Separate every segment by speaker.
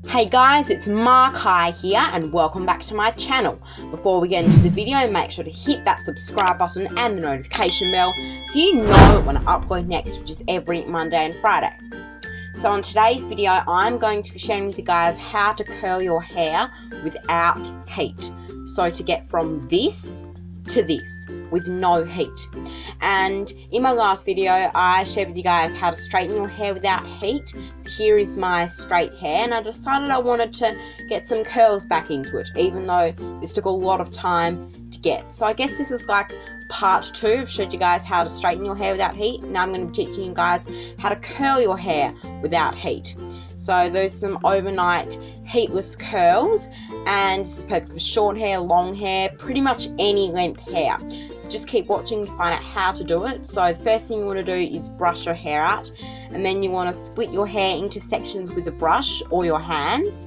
Speaker 1: Hey guys, it's Markai here and welcome back to my channel. Before we get into the video, make sure to hit that subscribe button and the notification bell so you know when I upload next, which is every Monday and Friday. So on today's video, I'm going to be sharing with you guys how to curl your hair without heat. So to get from this to this with no heat. And in my last video I shared with you guys how to straighten your hair without heat. So here is my straight hair, and I decided I wanted to get some curls back into it, even though this took a lot of time to get. So I guess this is like part 2. I've showed you guys how to straighten your hair without heat. Now I'm going to be teaching you guys how to curl your hair without heat. So those are some overnight heatless curls, and this is perfect for short hair, long hair, pretty much any length hair. So just keep watching to find out how to do it. So the first thing you want to do is brush your hair out, and then you want to split your hair into sections with the brush or your hands,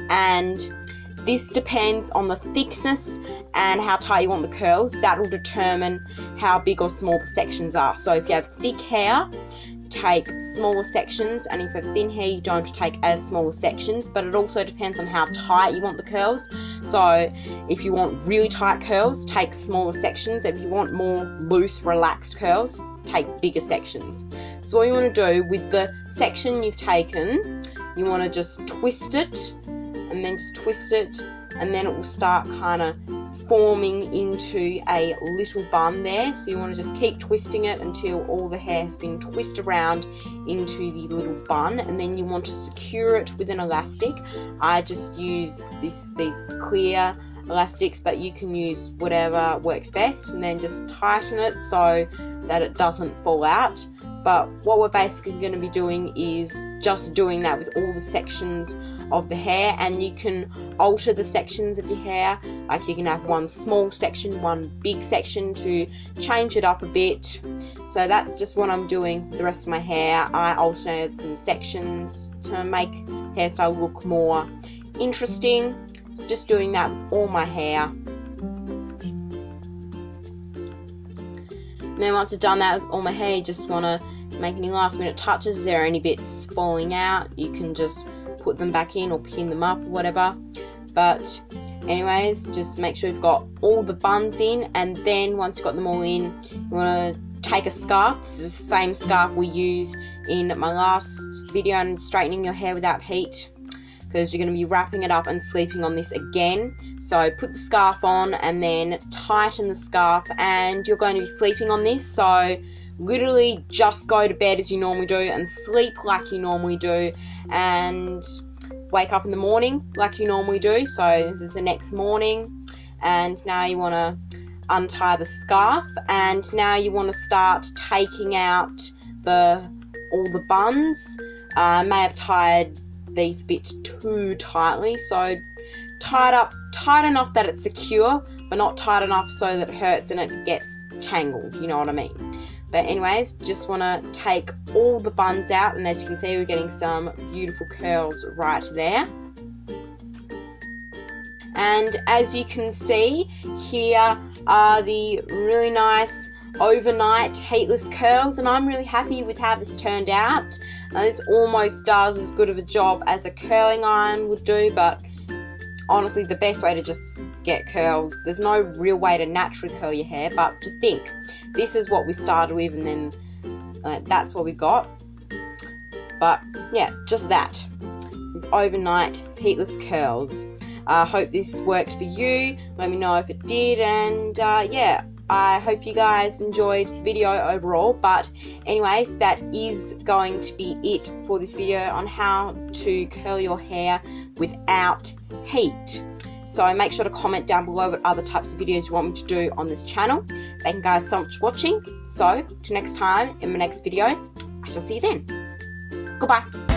Speaker 1: and this depends on the thickness and how tight you want the curls. That will determine how big or small the sections are. So if you have thick hair, take smaller sections, and if you have thin hair you don't have to take as smaller sections, but it also depends on how tight you want the curls. So if you want really tight curls, take smaller sections. If you want more loose, relaxed curls, take bigger sections. So what you want to do with the section you've taken, you want to just twist it, and then just twist it, and then it will start kind of forming into a little bun there. So you want to just keep twisting it until all the hair has been twisted around into the little bun, and then you want to secure it with an elastic. I just use these clear elastics, but you can use whatever works best, and then just tighten it so that it doesn't fall out. But what we're basically going to be doing is just doing that with all the sections of the hair, and you can alter the sections of your hair. Like you can have one small section, one big section, to change it up a bit. So that's just what I'm doing with the rest of my hair. I alternated some sections to make hairstyle look more interesting. So just doing that with all my hair. And then once I've done that with all my hair, you just want to make any last minute touches. If there are any bits falling out, you can just put them back in or pin them up or whatever. But anyways, just make sure you've got all the buns in, and then once you've got them all in, you want to take a scarf. This is the same scarf we used in my last video on straightening your hair without heat, because you're going to be wrapping it up and sleeping on this again. So put the scarf on and then tighten the scarf, and you're going to be sleeping on this. So literally just go to bed as you normally do and sleep like you normally do, and wake up in the morning like you normally do. So this is the next morning, and now you want to untie the scarf, and now you want to start taking out all the buns. I may have tied these a bit too tightly, so tight enough that it's secure, but not tight enough so that it hurts and it gets tangled, you know what I mean. But anyways, just want to take all the buns out, and as you can see, we're getting some beautiful curls right there. And as you can see, here are the really nice overnight heatless curls, and I'm really happy with how this turned out. This almost does as good of a job as a curling iron would do, but honestly the best way to just get curls, there's no real way to naturally curl your hair, but to think this is what we started with, and then that's what we got. But yeah, just that is overnight heatless curls. I hope this worked for you. Let me know if it did, and yeah, I hope you guys enjoyed the video overall. But anyways, that is going to be it for this video on how to curl your hair without heat. So make sure to comment down below what other types of videos you want me to do on this channel. Thank you guys so much for watching. So till next time, in my next video, I shall see you then. Goodbye.